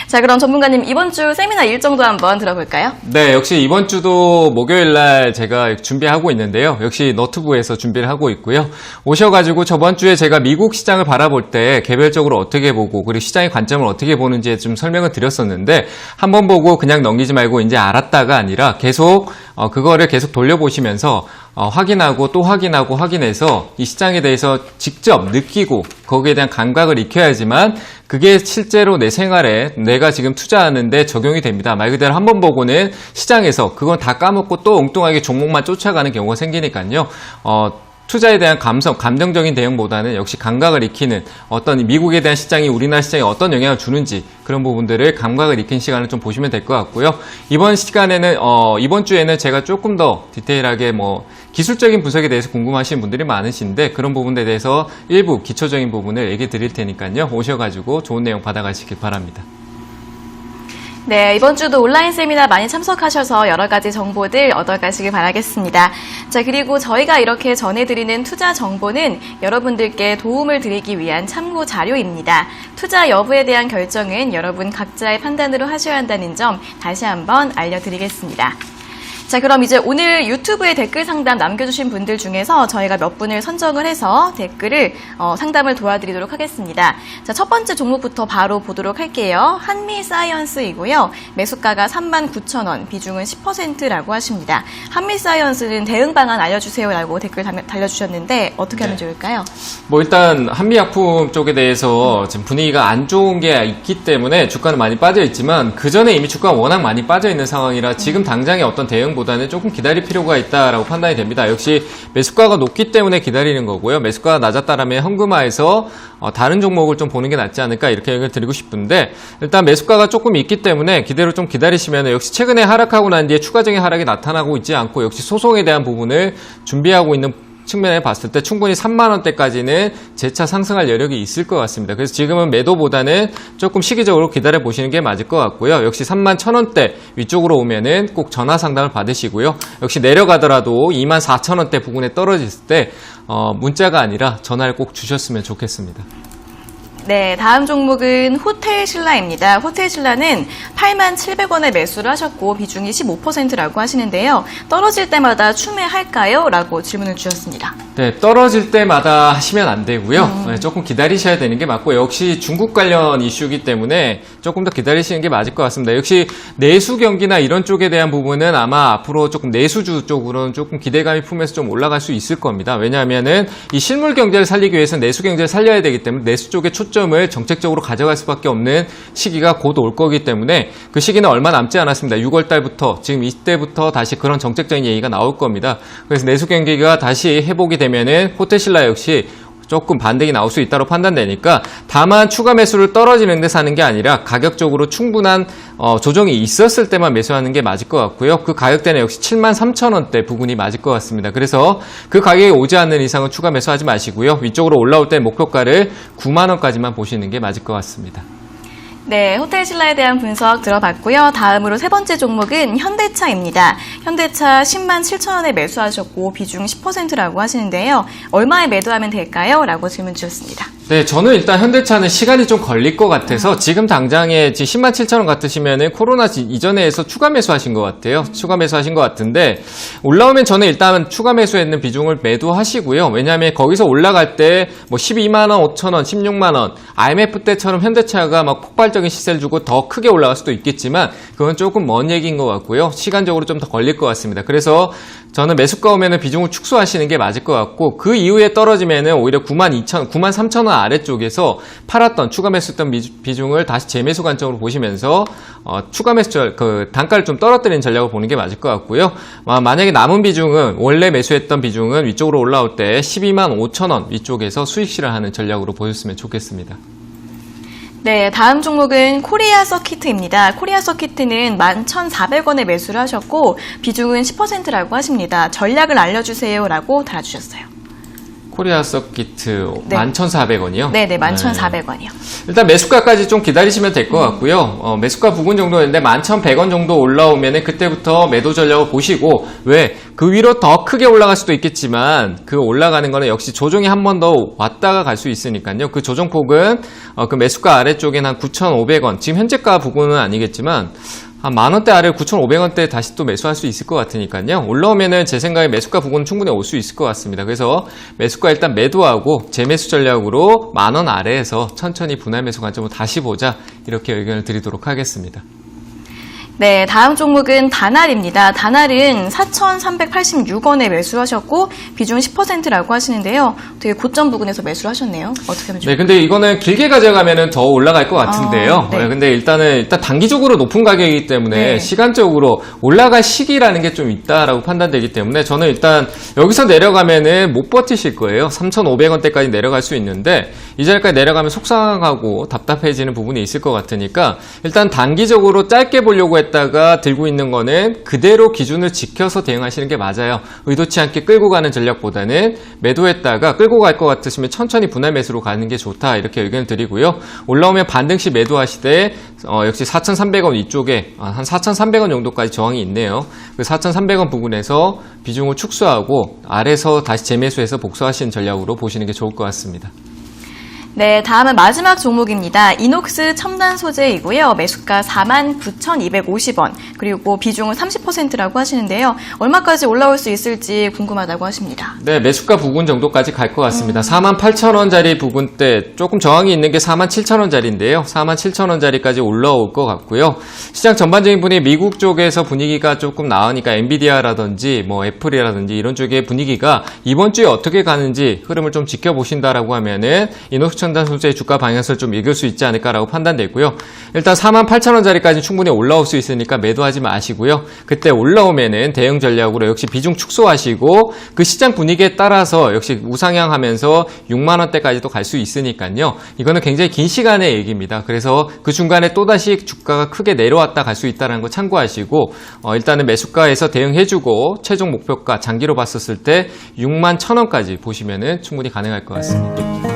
자, 그럼 전문가님 이번 주 세미나 일정도 한번 들어볼까요? 네, 역시 이번 주도 목요일 날 제가 준비하고 있는데요. 역시 너튜브에서 준비를 하고 있고요. 오셔가지고 저번 주에 제가 미국 시장을 바라볼 때 개별적으로 어떻게 보고 그리고 시장의 관점을 어떻게 보는지에 좀 설명을 드렸었는데 한번 보고 그냥 넘기지 말고 이제 알았다가 아니라 계속 그거를 계속 돌려보시면서 확인하고 또 확인하고 확인해서 이 시장에 대해서 직접 느끼고 거기에 대한 감각을 익혀야지만 그게 실제로 내 생활에 내가 지금 투자하는데 적용이 됩니다. 말 그대로 한번 보고는 시장에서 그건 다 까먹고 또 엉뚱하게 종목만 쫓아가는 경우가 생기니까요. 투자에 대한 감정적인 대응보다는 역시 감각을 익히는 어떤 미국에 대한 시장이 우리나라 시장에 어떤 영향을 주는지 그런 부분들을 감각을 익힌 시간을 좀 보시면 될 것 같고요. 이번 주에는 제가 조금 더 디테일하게 기술적인 분석에 대해서 궁금하신 분들이 많으신데 그런 부분에 대해서 일부 기초적인 부분을 얘기 드릴 테니까요. 오셔가지고 좋은 내용 받아가시길 바랍니다. 네, 이번 주도 온라인 세미나 많이 참석하셔서 여러 가지 정보들 얻어가시길 바라겠습니다. 자, 그리고 저희가 이렇게 전해드리는 투자 정보는 여러분들께 도움을 드리기 위한 참고 자료입니다. 투자 여부에 대한 결정은 여러분 각자의 판단으로 하셔야 한다는 점 다시 한번 알려드리겠습니다. 자, 그럼 이제 오늘 유튜브에 댓글 상담 남겨주신 분들 중에서 저희가 몇 분을 선정을 해서 댓글을 상담을 도와드리도록 하겠습니다. 자, 첫 번째 종목부터 바로 보도록 할게요. 한미사이언스이고요. 매수가가 39,000원, 비중은 10%라고 하십니다. 한미사이언스는 대응 방안 알려주세요라고 댓글 달려주셨는데 어떻게 하면 좋을까요? 일단 한미약품 쪽에 대해서 지금 분위기가 안 좋은 게 있기 때문에 주가는 많이 빠져 있지만 그 전에 이미 주가가 워낙 많이 빠져 있는 상황이라 지금 당장의 어떤 대응보다는 조금 기다릴 필요가 있다라고 판단이 됩니다. 역시 매수가가 높기 때문에 기다리는 거고요. 매수가가 낮았다라면 현금화해서 다른 종목을 좀 보는 게 낫지 않을까 이렇게 얘기를 드리고 싶은데 일단 매수가가 조금 있기 때문에 기대로 좀 기다리시면 역시 최근에 하락하고 난 뒤에 추가적인 하락이 나타나고 있지 않고 역시 소송에 대한 부분을 준비하고 있는 측면에 봤을 때 충분히 3만원대까지는 재차 상승할 여력이 있을 것 같습니다. 그래서 지금은 매도보다는 조금 시기적으로 기다려 보시는 게 맞을 것 같고요. 역시 31,000원대 위쪽으로 오면은 꼭 전화 상담을 받으시고요. 역시 내려가더라도 24,000원대 부근에 떨어졌을 때 문자가 아니라 전화를 꼭 주셨으면 좋겠습니다. 네, 다음 종목은 호텔신라입니다. 호텔신라는 87,000원에 매수를 하셨고 비중이 15%라고 하시는데요. 떨어질 때마다 추매할까요? 라고 질문을 주셨습니다. 네, 떨어질 때마다 하시면 안 되고요. 조금 기다리셔야 되는 게 맞고 역시 중국 관련 이슈이기 때문에 조금 더 기다리시는 게 맞을 것 같습니다. 역시 내수 경기나 이런 쪽에 대한 부분은 아마 앞으로 조금 내수주 쪽으로는 조금 기대감이 품에서 좀 올라갈 수 있을 겁니다. 왜냐하면은 이 실물 경제를 살리기 위해서 내수 경제를 살려야 되기 때문에 내수 쪽에 초점을 정책적으로 가져갈 수밖에 없는 시기가 곧 올 거기 때문에 그 시기는 얼마 남지 않았습니다. 6월 달부터 지금 이때부터 다시 그런 정책적인 얘기가 나올 겁니다. 그래서 내수 경기가 다시 회복이 되면은 호텔신라 역시 조금 반등이 나올 수 있다고 판단되니까 다만 추가 매수를 떨어지는 데 사는 게 아니라 가격적으로 충분한 조정이 있었을 때만 매수하는 게 맞을 것 같고요. 그 가격대는 역시 73,000원대 부근이 맞을 것 같습니다. 그래서 그 가격이 오지 않는 이상은 추가 매수하지 마시고요. 위쪽으로 올라올 때 목표가를 90,000원까지만 보시는 게 맞을 것 같습니다. 네, 호텔신라에 대한 분석 들어봤고요. 다음으로 세 번째 종목은 현대차입니다. 현대차 107,000원에 매수하셨고 비중 10%라고 하시는데요. 얼마에 매도하면 될까요? 라고 질문 주셨습니다. 네, 저는 일단 현대차는 시간이 좀 걸릴 것 같아서 지금 당장에 107,000원 같으시면은 코로나 이전에 해서 추가 매수하신 것 같아요. 추가 매수하신 것 같은데 올라오면 저는 일단 추가 매수했는 비중을 매도하시고요. 왜냐하면 거기서 올라갈 때 12만 5천원, 16만 원, IMF 때처럼 현대차가 막 폭발적인 시세를 주고 더 크게 올라갈 수도 있겠지만 그건 조금 먼 얘기인 것 같고요. 시간적으로 좀 더 걸릴 것 같습니다. 그래서 저는 매수가 오면은 비중을 축소하시는 게 맞을 것 같고 그 이후에 떨어지면은 오히려 93,000원 아래쪽에서 팔았던 추가 매수했던 비중을 다시 재매수 관점으로 보시면서 추가 매수 단가를 좀 떨어뜨리는 전략을 보는 게 맞을 것 같고요. 만약에 남은 비중은 원래 매수했던 비중은 위쪽으로 올라올 때 12만 5천원 위쪽에서 수익 실현하는 전략으로 보셨으면 좋겠습니다. 네, 다음 종목은 코리아 서키트입니다. 코리아 서키트는 11,400원에 매수를 하셨고 비중은 10%라고 하십니다. 전략을 알려주세요 라고 달아주셨어요. 코리아 서키트 네. 11,400원이요? 네네, 11,400원이요. 일단 매수가까지 좀 기다리시면 될 것 같고요. 매수가 부근 정도였는데 11,100원 정도 올라오면은 그때부터 매도 전략을 보시고, 왜? 그 위로 더 크게 올라갈 수도 있겠지만 그 올라가는 거는 역시 조정이 한 번 더 왔다가 갈 수 있으니까요. 그 조정폭은 그 매수가 아래쪽엔 한 9,500원, 지금 현재가 부근은 아니겠지만 한 만원대 아래 9,500원대 다시 또 매수할 수 있을 것 같으니까요. 올라오면은 제 생각에 매수가 부근은 충분히 올 수 있을 것 같습니다. 그래서 매수가 일단 매도하고 재매수 전략으로 만원 아래에서 천천히 분할 매수 관점으로 다시 보자, 이렇게 의견을 드리도록 하겠습니다. 네, 다음 종목은 다날입니다. 다날은 4,386원에 매수를 하셨고 비중 10%라고 하시는데요. 되게 고점 부근에서 매수를 하셨네요. 어떻게 하면 좋을까요? 네, 근데 이거는 길게 가져가면은 더 올라갈 것 같은데요. 네. 근데 일단 단기적으로 높은 가격이기 때문에 네. 시간적으로 올라갈 시기라는 게 좀 있다라고 판단되기 때문에 저는 일단 여기서 내려가면은 못 버티실 거예요. 3,500원대까지 내려갈 수 있는데 이 자리까지 내려가면 속상하고 답답해지는 부분이 있을 것 같으니까 일단 단기적으로 짧게 보려고 했다가 들고 있는 거는 그대로 기준을 지켜서 대응하시는 게 맞아요. 의도치 않게 끌고 가는 전략보다는 매도했다가 끌고 갈 것 같으시면 천천히 분할 매수로 가는 게 좋다, 이렇게 의견을 드리고요. 올라오면 반등시 매도하시되 역시 4,300원 위쪽에 한 4,300원 정도까지 저항이 있네요. 그 4,300원 부분에서 비중을 축소하고 아래서 다시 재매수해서 복수하시는 전략으로 보시는 게 좋을 것 같습니다. 네, 다음은 마지막 종목입니다. 이녹스 첨단 소재이고요. 매수가 49,250원, 그리고 비중은 30%라고 하시는데요. 얼마까지 올라올 수 있을지 궁금하다고 하십니다. 네, 매수가 부근 정도까지 갈 것 같습니다. 48,000원짜리 부근 때 조금 저항이 있는 게 47,000원짜리인데요. 47,000원짜리까지 올라올 것 같고요. 시장 전반적인 분위기, 미국 쪽에서 분위기가 조금 나으니까 엔비디아라든지 뭐 애플이라든지 이런 쪽의 분위기가 이번 주에 어떻게 가는지 흐름을 좀 지켜보신다라고 하면은 이녹스 첨단 소재의 주가 방향성을 좀 읽을 수 있지 않을까라고 판단되고요. 일단 48,000원짜리까지 충분히 올라올 수 있으니까 매도하지 마시고요. 그때 올라오면은 대응 전략으로 역시 비중 축소하시고 그 시장 분위기에 따라서 역시 우상향하면서 6만 원대까지도 갈 수 있으니까요. 이거는 굉장히 긴 시간의 얘기입니다. 그래서 그 중간에 또다시 주가가 크게 내려왔다 갈 수 있다는 거 참고하시고 일단은 매수가에서 대응해주고 최종 목표가 장기로 봤었을 때 6만 1,000원까지 보시면은 충분히 가능할 것 같습니다.